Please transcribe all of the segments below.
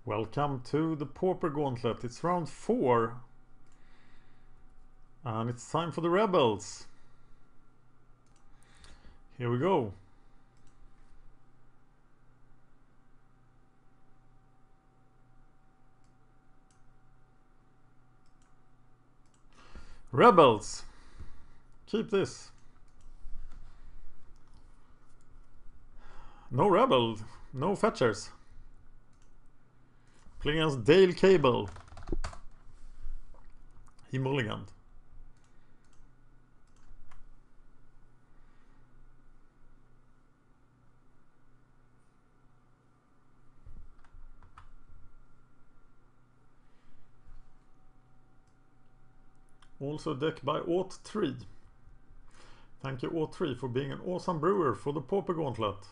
Welcome to the Pauper Gauntlet. It's round 4. And it's time for the Rebels. Here we go. Rebels. Keep this. No Rebel. No fetchers. Playing against Dale Cable. He mulliganed. Also deck by R03. Thank you R03 for being an awesome brewer for the Pauper Gauntlet.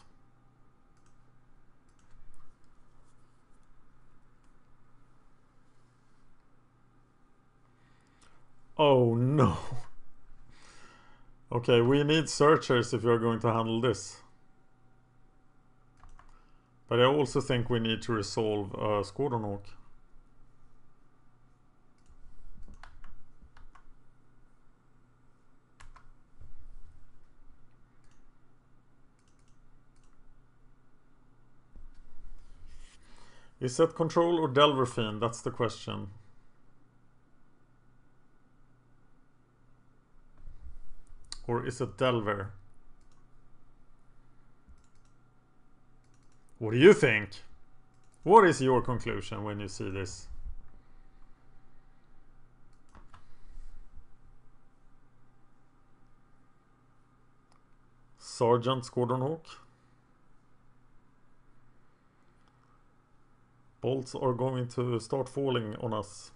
Oh no. Okay, we need searchers if you're going to handle this. But I also think we need to resolve Squadron Hawk. Is that Control or DelverFiend? That's the question. Or is it Delver? What do you think? What is your conclusion when you see this? Sergeant Squadron Hawk. Bolts are going to start falling on us.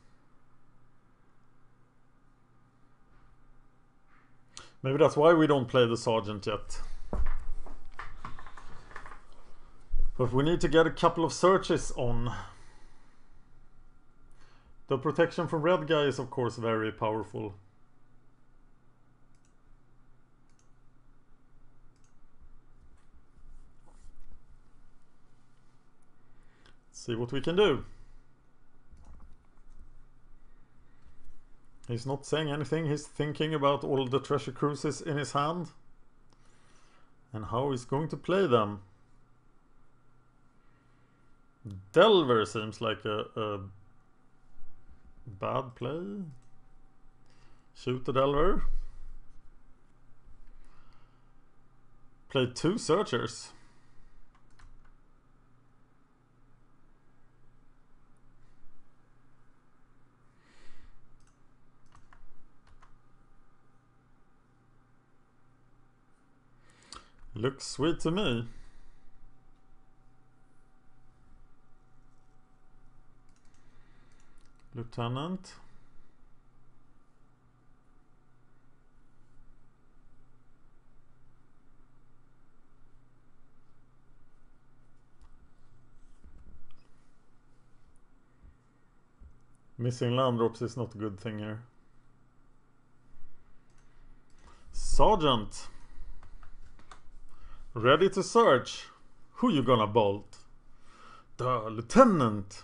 Maybe that's why we don't play the Sergeant yet. But we need to get a couple of searches on. The protection from red guy is of course very powerful. Let's see what we can do. He's not saying anything, he's thinking about all the treasure cruises in his hand and how he's going to play them. Delver seems like a bad play. Shoot the Delver. Play 2 searchers. Looks sweet to me. Lieutenant. Missing land drops is not a good thing here. Sergeant. Ready to search. Who you gonna bolt? The lieutenant.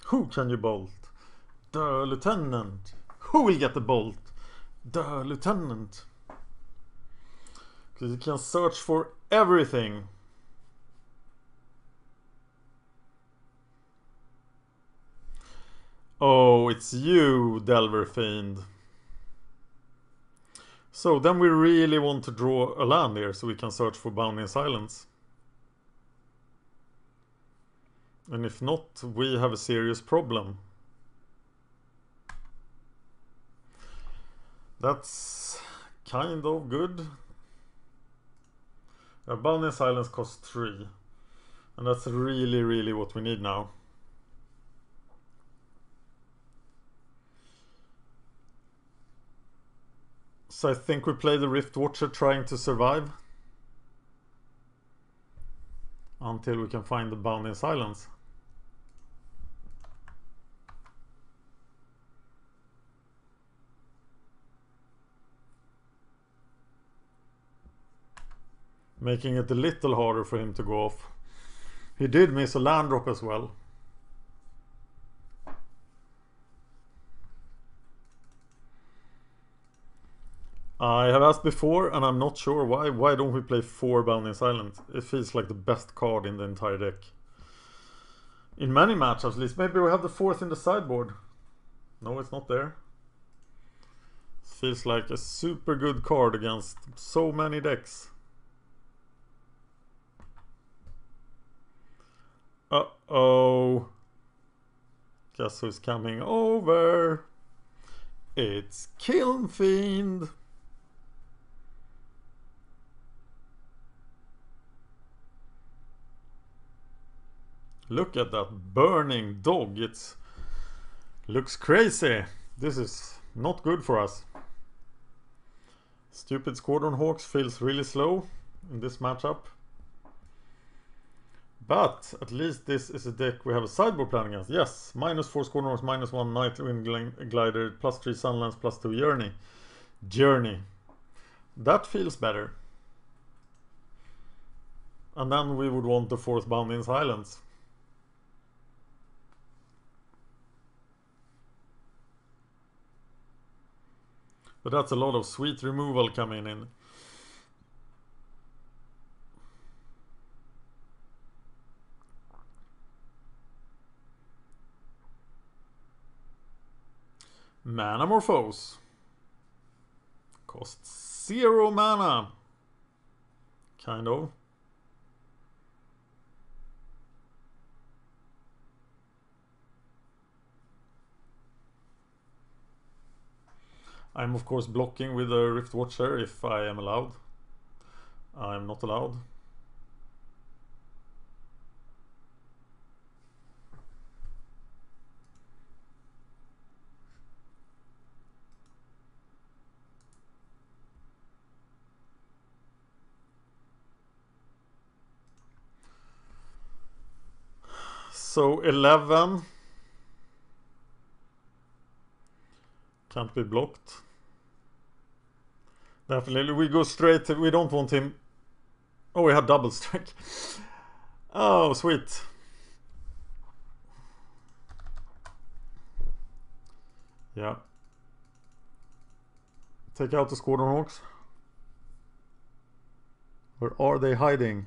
Who can you bolt? The lieutenant. Who will get the bolt? The lieutenant. Because you can search for everything. Oh, it's you, DelverFiend. So then we really want to draw a land here so we can search for Bounding Silence. And if not, we have a serious problem. That's kind of good. Bounding Silence costs 3. And that's really what we need now. So I think we play the Rift Watcher trying to survive until we can find the Bounding Silence. Making it a little harder for him to go off. He did miss a land drop as well. I have asked before, and I'm not sure why. Why don't we play 4 Bound in Silence? It feels like the best card in the entire deck. In many matchups at least. Maybe we have the 4th in the sideboard. No, it's not there. It feels like a super good card against so many decks. Uh-oh. Guess who's coming over? It's Kilnfiend. Look at that burning dog. It looks crazy. This is not good for us. Stupid Squadron Hawks feels really slow in this matchup. But at least this is a deck we have a sideboard plan against. Yes, -4 Squadron Hawks, -1 Nightwind Glider, +3 Sunlands, +2 Journey. That feels better. And then we would want the 4th Bound in Silence. But that's a lot of sweet removal coming in. Manamorphose. Costs 0 mana. Kind of. I'm of course blocking with a Rift Watcher if I am allowed. I'm not allowed. So 11 can't be blocked. Definitely we go straight to, we don't want him. Oh, we had double strike. Oh, sweet. Yeah. Take out the Squadron Hawks. Where are they hiding?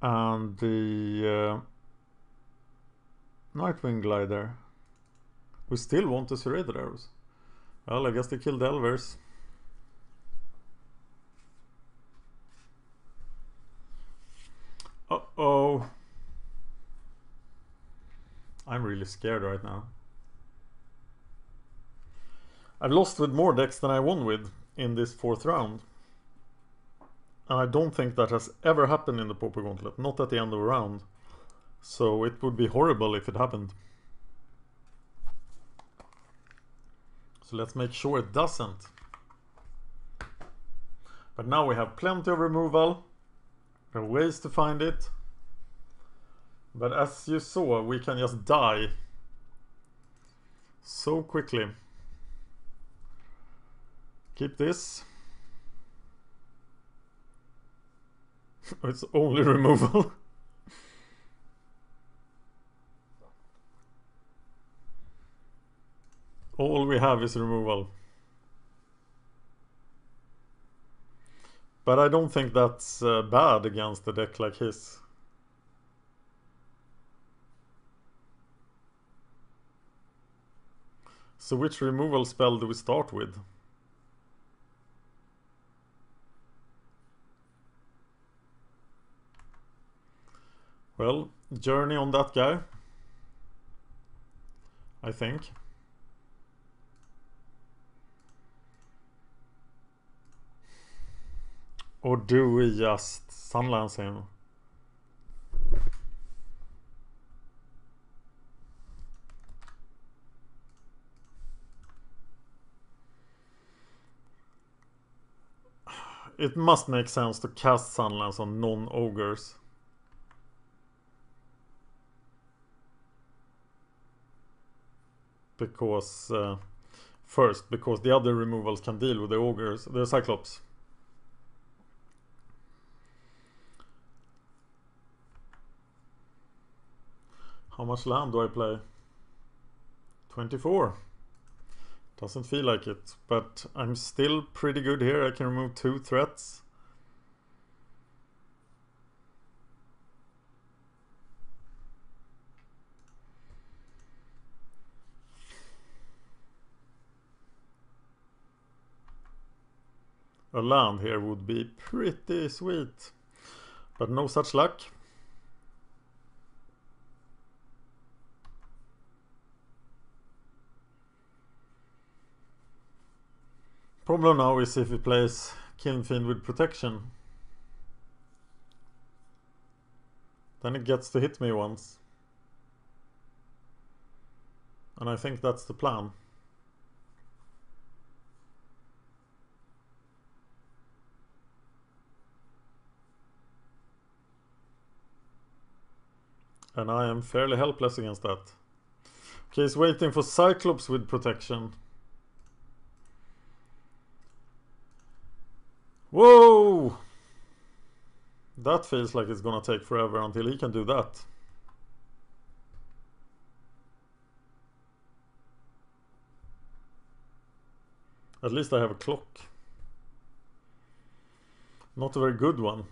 And the Nightwing Glider. We still want the Serrated Arrows. Well, I guess they killed Delvers. Uh-oh. I'm really scared right now. I've lost with more decks than I won with in this 4th round. And I don't think that has ever happened in the Pauper Gauntlet. Not at the end of a round. So it would be horrible if it happened. So let's make sure it doesn't. But now we have plenty of removal. There are ways to find it. But as you saw, we can just die so quickly. Keep this. It's only removal. All we have is removal. But I don't think that's bad against a deck like his. So which removal spell do we start with? Well, Journey on that guy, I think. Or do we just Sunlance him? It must make sense to cast Sunlance on non-ogres. Because first, because the other removals can deal with the ogres, the cyclops. How much land do I play? 24. Doesn't feel like it, but I'm still pretty good here. I can remove 2 threats. A land here would be pretty sweet, but no such luck. Problem now is if he plays DelverFiend with protection, then it gets to hit me once, and I think that's the plan. And I am fairly helpless against that. Okay, he's waiting for Cyclops with protection. Whoa! That feels like it's gonna take forever until he can do that. At least I have a clock. Not a very good one.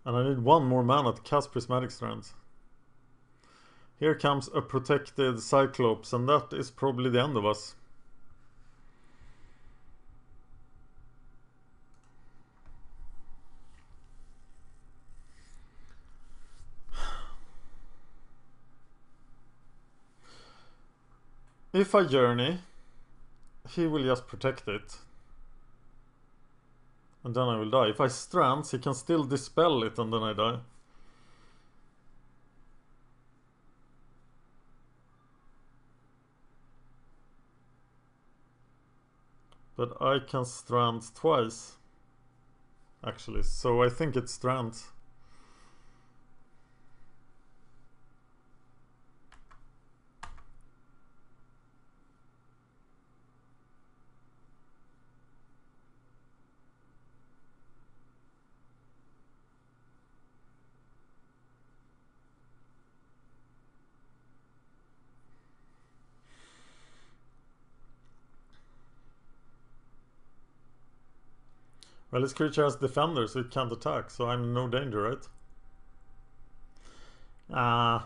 And I need 1 more mana to cast Prismatic Strands. Here comes a protected Cyclops, and that is probably the end of us. If I journey, he will just protect it. And then I will die. If I strands, he can still dispel it and then I die. But I can strand twice, actually, so I think it strands. Well, this creature has defender, so it can't attack, so I'm in no danger, right?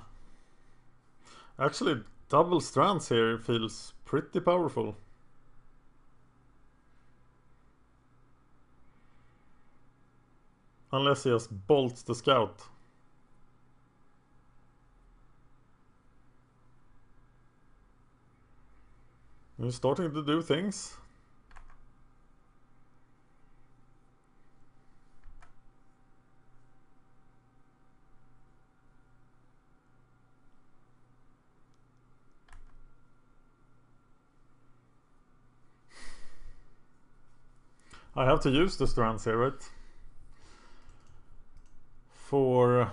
Actually, double strands here feels pretty powerful. Unless he just bolts the scout. He's starting to do things. I have to use the strands here, right? For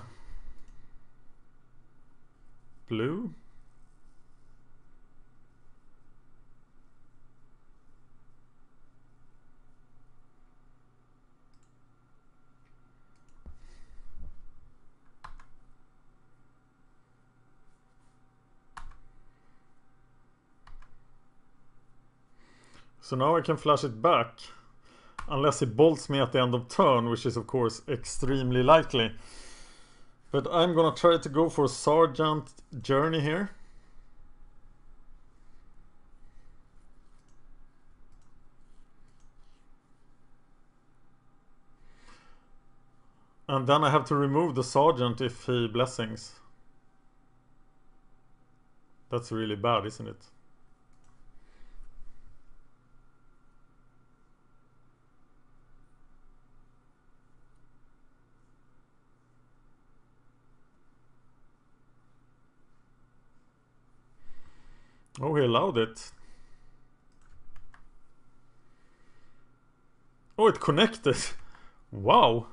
blue. So now I can flash it back. Unless he bolts me at the end of turn, which is of course extremely likely. But I'm gonna try to go for a Sergeant Journey here. And then I have to remove the Sergeant if he blessings. That's really bad, isn't it? Oh, he allowed it. Oh, it connected. Wow.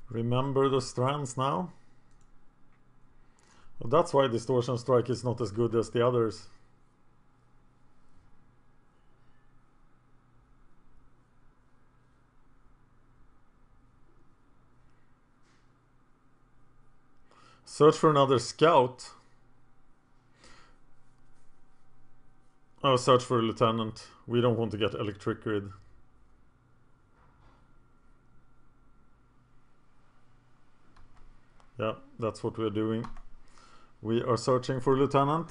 Remember the strands now. Well, that's why Distortion Strike is not as good as the others. Search for another scout. Oh, search for a lieutenant. We don't want to get electric grid. Yeah, that's what we're doing. We are searching for a lieutenant.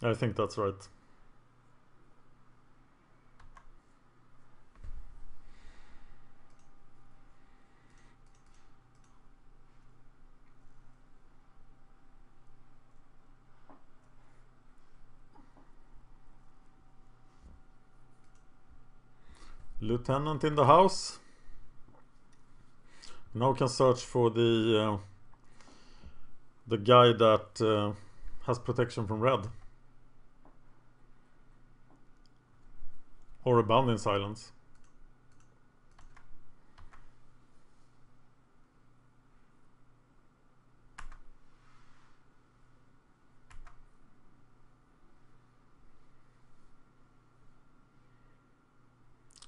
I think that's right. Lieutenant in the house. Now we can search for the guy that has protection from red. Or a bound in silence.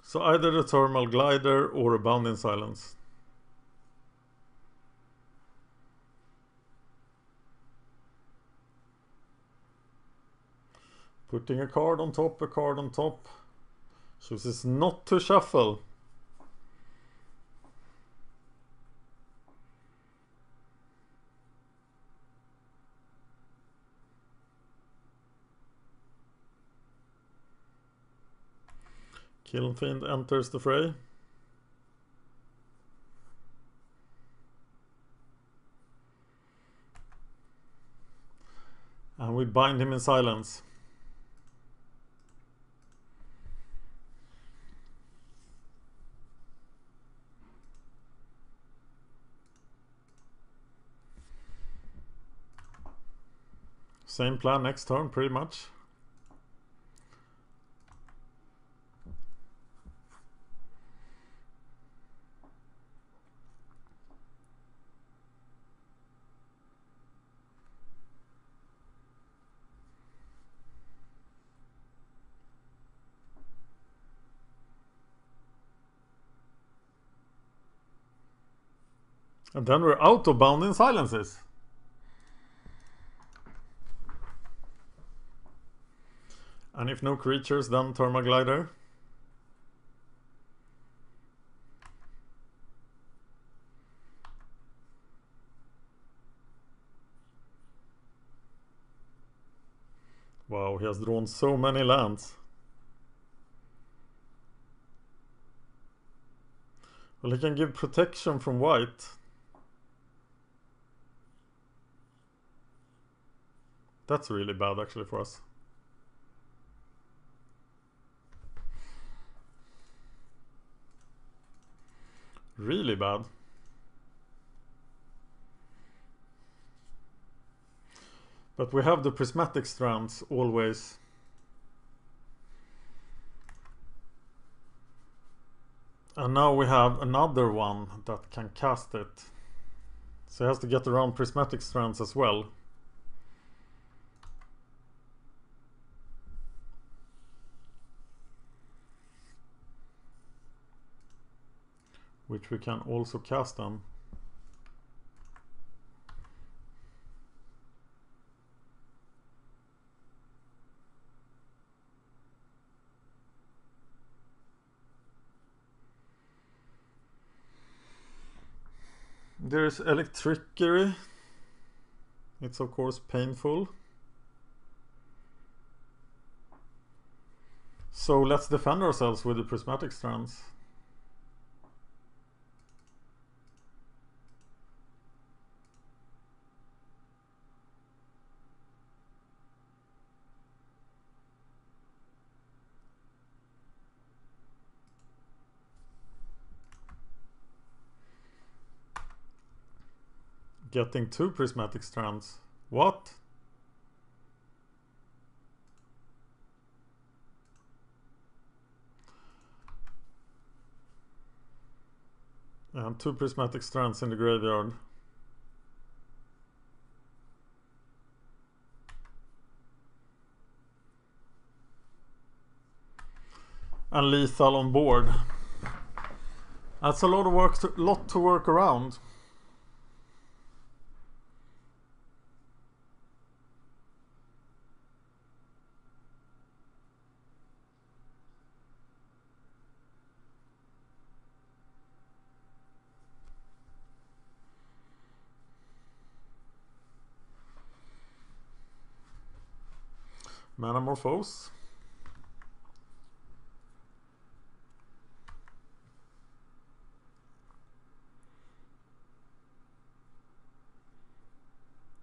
So either the thermal glider or a bound in silence. Putting a card on top, a card on top. Chooses not to shuffle. DelverFiend enters the fray. And we bind him in silence. Same plan next turn, pretty much. And then we're out of bound in silences. And if no creatures, then thermal glider. Wow, he has drawn so many lands. Well, he can give protection from white. That's really bad actually for us. Really bad. But we have the prismatic strands always. And now we have another one that can cast it. So he has to get around prismatic strands as well. Which we can also cast on. There's electricity. It's of course painful. So let's defend ourselves with the prismatic strands. Getting 2 prismatic strands. What? And 2 prismatic strands in the graveyard. And lethal on board. That's a lot of work, lot to work around. Manamorphose.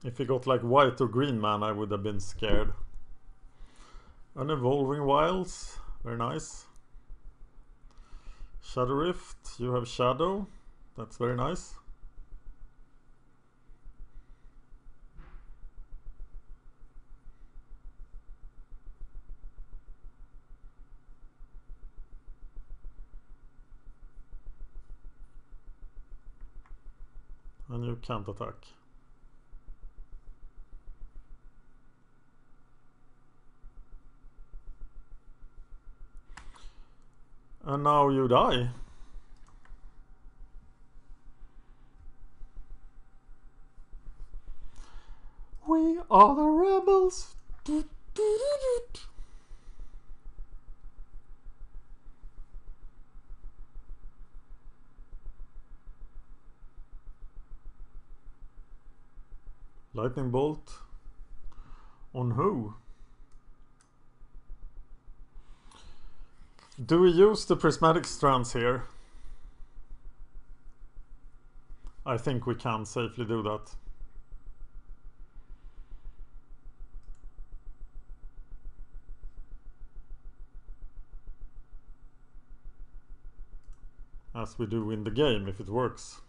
If he got like white or green mana, I would have been scared. An Evolving Wilds, very nice. Shadow Rift, you have Shadow, that's very nice. And you can't attack. And now you die. We are the rebels. Lightning bolt. On who? Do we use the prismatic strands here? I think we can safely do that. As we do in the game, if it works.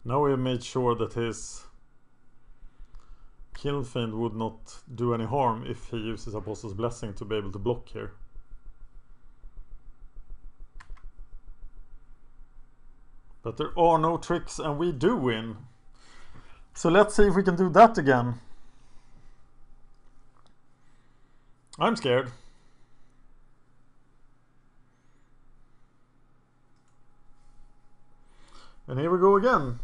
Now we have made sure that his DelverFiend would not do any harm if he uses Apostle's Blessing to be able to block here. But there are no tricks and we do win. So let's see if we can do that again. I'm scared. And here we go again.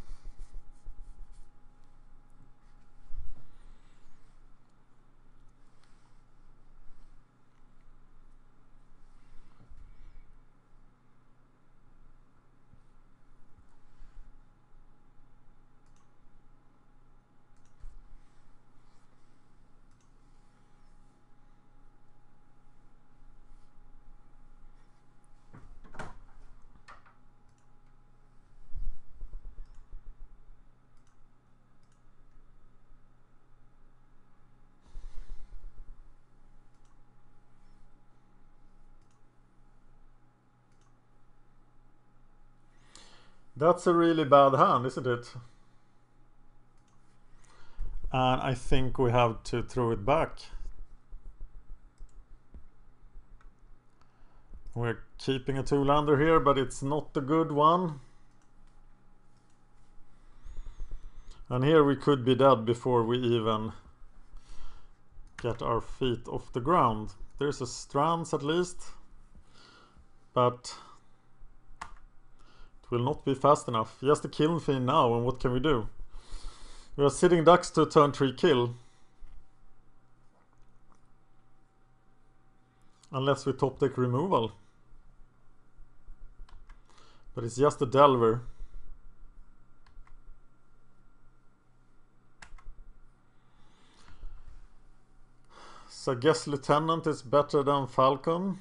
That's a really bad hand, isn't it? And I think we have to throw it back. We're keeping a 2-lander here, but it's not a good one. And here we could be dead before we even get our feet off the ground. There's a strands at least, but it will not be fast enough. Just a DelverFiend now, and what can we do? We are sitting ducks to turn 3 kill. Unless we top deck removal. But it's just a Delver. So I guess Lieutenant is better than Falcon.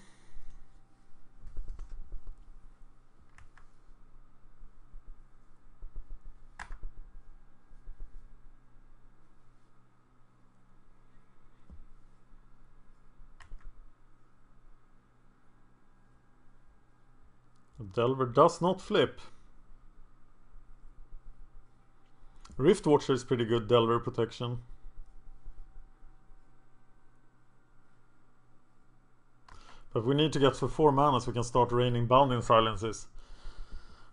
Delver does not flip. Rift Watcher is pretty good Delver protection. But we need to get for 4 mana so we can start raining Bounding Silences.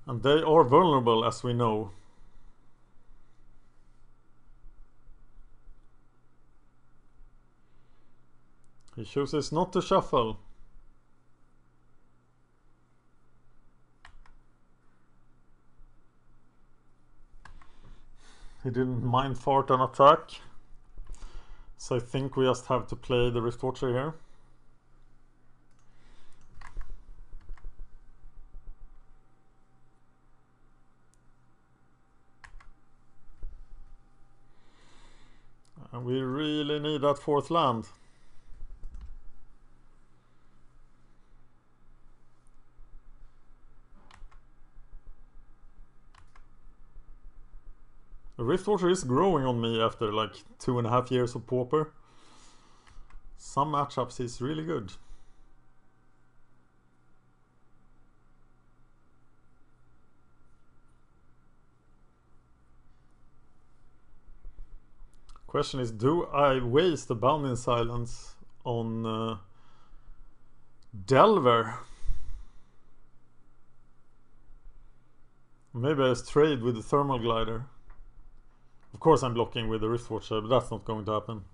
And they are vulnerable, as we know. He chooses not to shuffle. He didn't mind fart an attack. So I think we just have to play the Rift Watcher here. And we really need that 4th land. The Rift Watcher is growing on me after like 2.5 years of Pauper. Some matchups is really good. Question is, do I waste the Bounding Silence on Delver? Maybe I just trade with the Thermal Glider. Of course I'm blocking with the Rift Watcher, but that's not going to happen.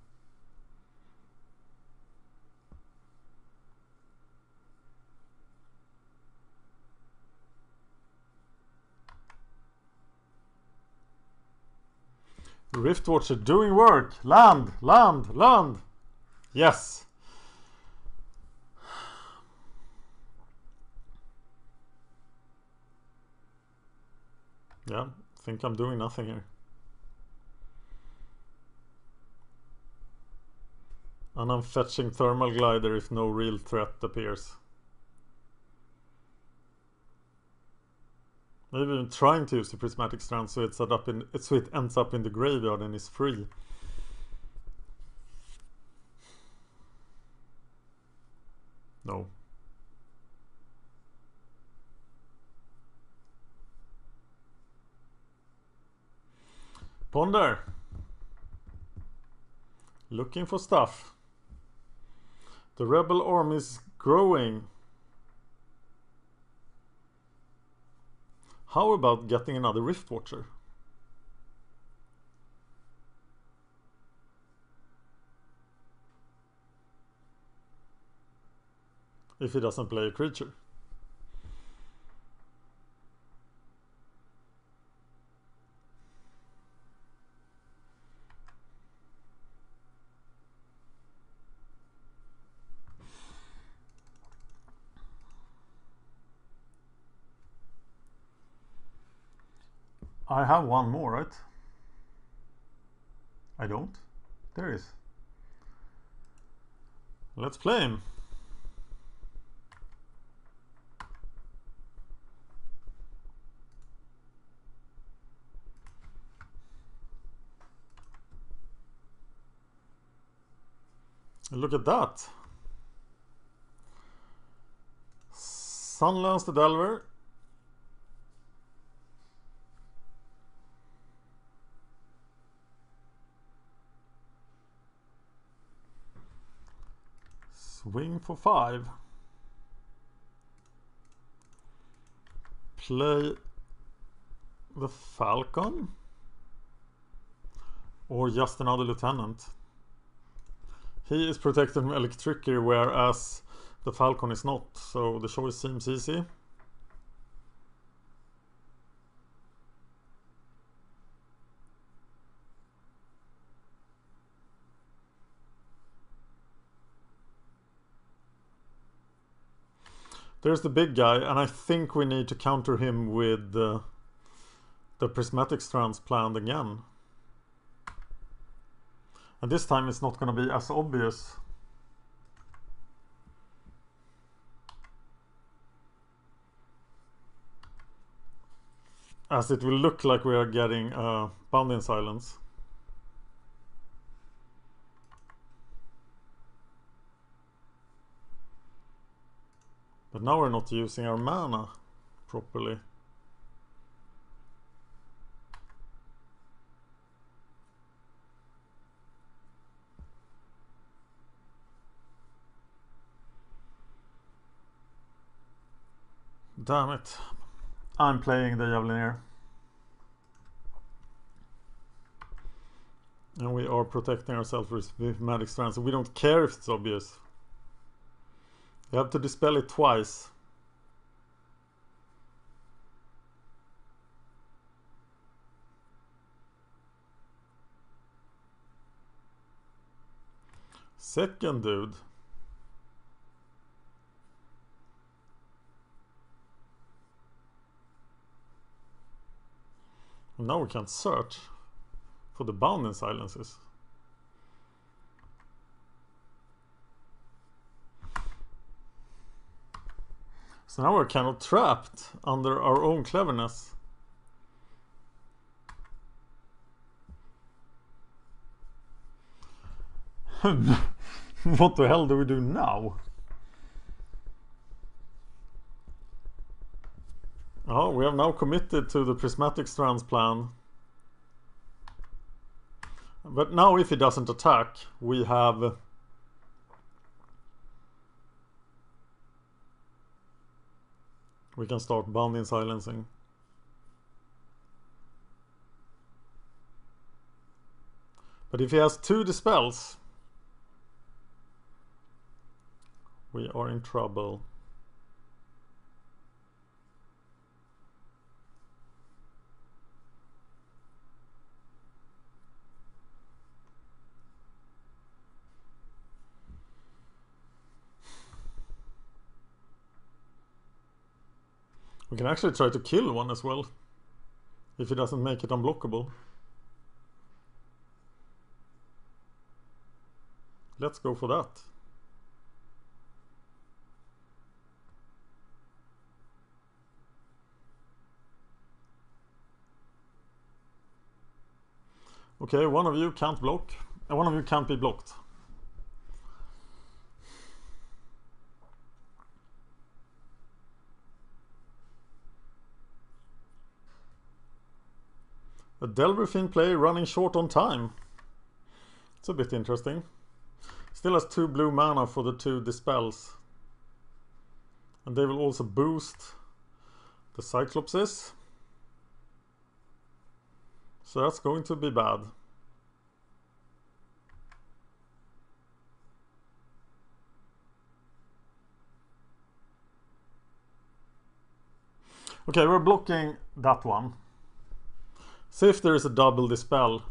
Rift Watcher doing work. Land, land, land. Yes. Yeah, I think I'm doing nothing here. And I'm fetching Thermal Glider if no real threat appears. Maybe even trying to use the Prismatic Strand so it ends up in the graveyard and is free. No. Ponder. Looking for stuff. The rebel army is growing. How about getting another Rift Watcher? If he doesn't play a creature. I have one more, right? I don't? There is. Let's play him. Look at that. Sunlands the Delver. Swing for 5. Play the Falcon. Or just another Lieutenant. He is protected from Electricity, whereas the Falcon is not, so the choice seems easy. There's the big guy, and I think we need to counter him with the Prismatic Strands planned again. And this time it's not going to be as obvious. As it will look like we are getting Bounding Silence. But now we're not using our mana properly. Damn it. I'm playing the Javelineer. And we are protecting ourselves with Magic Strand, so we don't care if it's obvious. You have to dispel it twice. Second dude. Now we can search for the bounding silences. So now we're kind of trapped under our own cleverness. What the hell do we do now? Oh, we have now committed to the Prismatic Strands plan. But now if he doesn't attack, we have... we can start bounding silencing. But if he has 2 dispels, we are in trouble. We can actually try to kill one as well, if he doesn't make it unblockable. Let's go for that. Okay, one of you can't block, and one of you can't be blocked. A DelverFiend play running short on time. It's a bit interesting. Still has 2 blue mana for the 2 dispels. And they will also boost the Cyclopses. So that's going to be bad. Okay, we're blocking that one. See if there is a double dispel.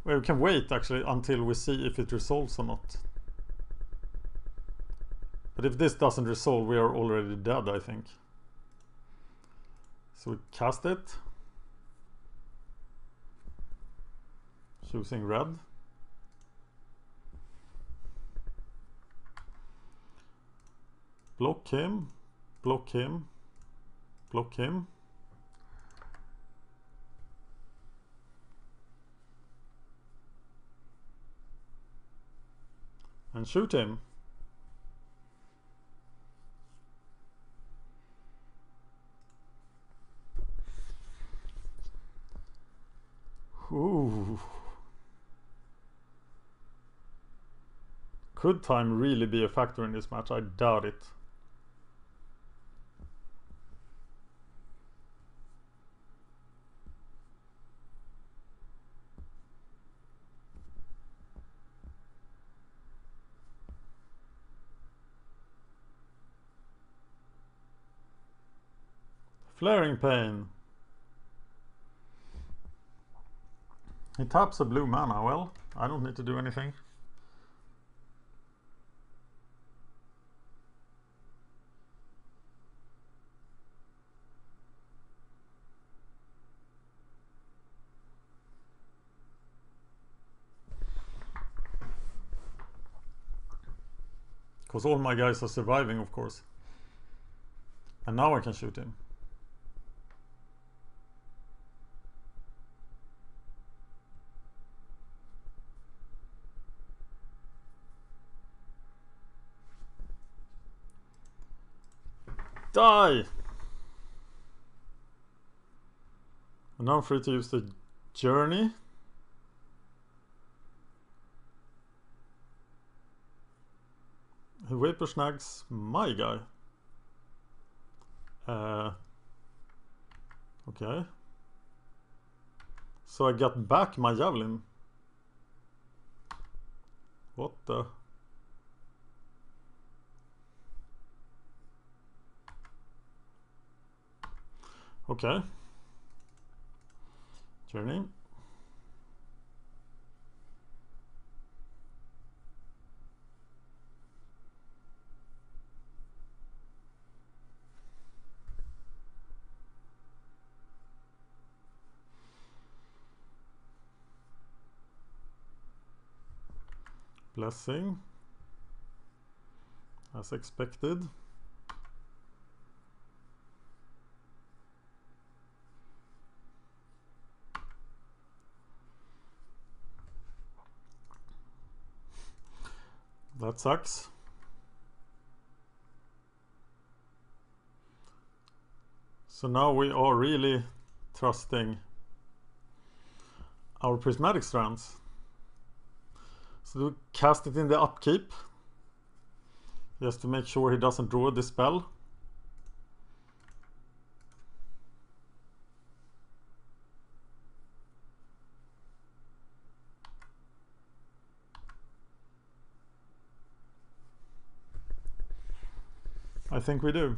We can wait actually until we see if it resolves or not. But if this doesn't resolve, we are already dead, I think. So we cast it. Choosing red. Block him. Block him. Block him. And shoot him. Ooh. Could time really be a factor in this match? I doubt it. Flaring Pain. He taps a blue mana. Well, I don't need to do anything. Because all my guys are surviving, of course. And now I can shoot him. Die! And now I'm free to use the journey. He vapor snags my guy. Okay. So I got back my javelin. What the? Okay. Journey. Blessing. As expected. That sucks. So now we are really trusting our prismatic strands. So we cast it in the upkeep, just to make sure he doesn't draw this spell. I think we do.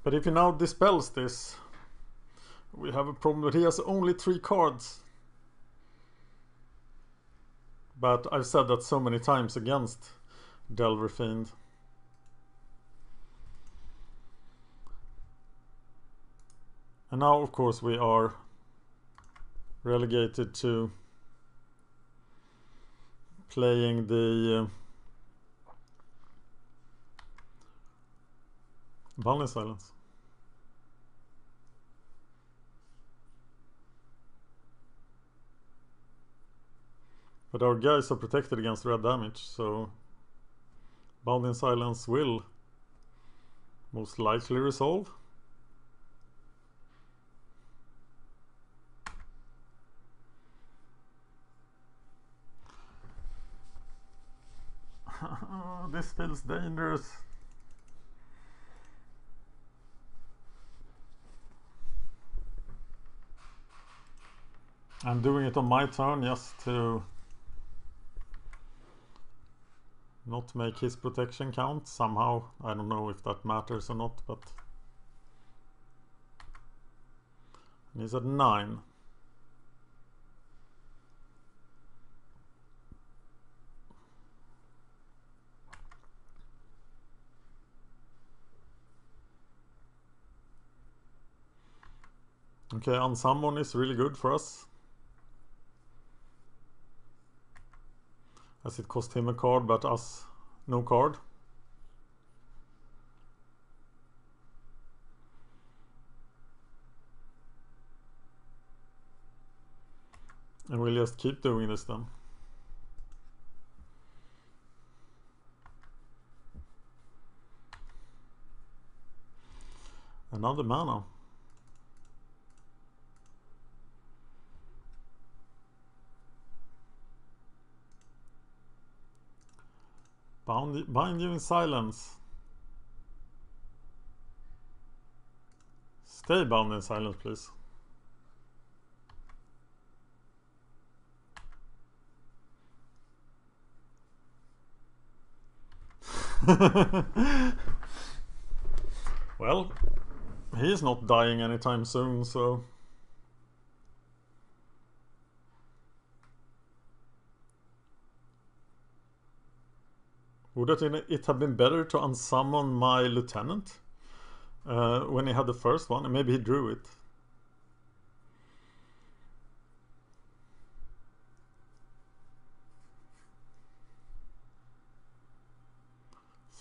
But if he now dispels this, we have a problem that he has only 3 cards. But I've said that so many times against DelverFiend. And now, of course, we are relegated to playing the Bounding Silence. But our guys are protected against red damage, so Bounding Silence will most likely resolve. This feels dangerous. I'm doing it on my turn just to not make his protection count somehow. I don't know if that matters or not, but he's at 9. Okay, unsummon is really good for us, as it cost him a card but us no card. And we'll just keep doing this then. Another mana. Bind you in silence. Stay bound in silence, please. Well, he's not dying anytime soon, so would it have been better to unsummon my lieutenant when he had the first one? And maybe he drew it.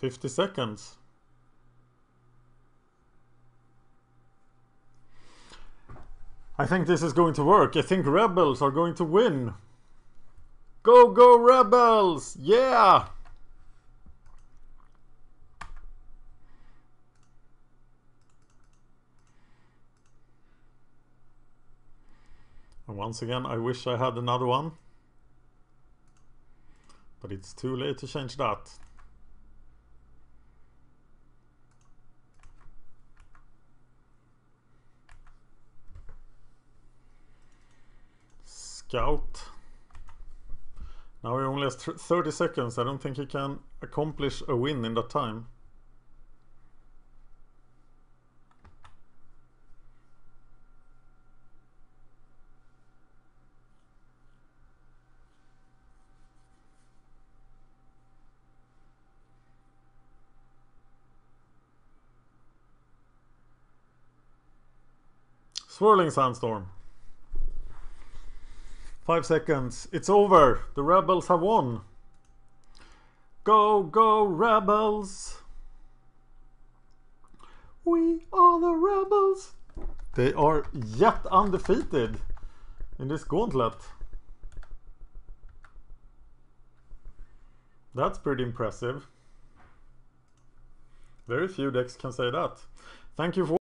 $50 seconds. I think this is going to work. I think Rebels are going to win. Go, go, Rebels! Yeah! And once again, I wish I had another one. But it's too late to change that. Scout. Now he only has 30 seconds. I don't think he can accomplish a win in that time. Swirling Sandstorm. 5 seconds. It's over. The rebels have won. Go, go, rebels. We are the rebels. They are yet undefeated in this gauntlet. That's pretty impressive. Very few decks can say that. Thank you for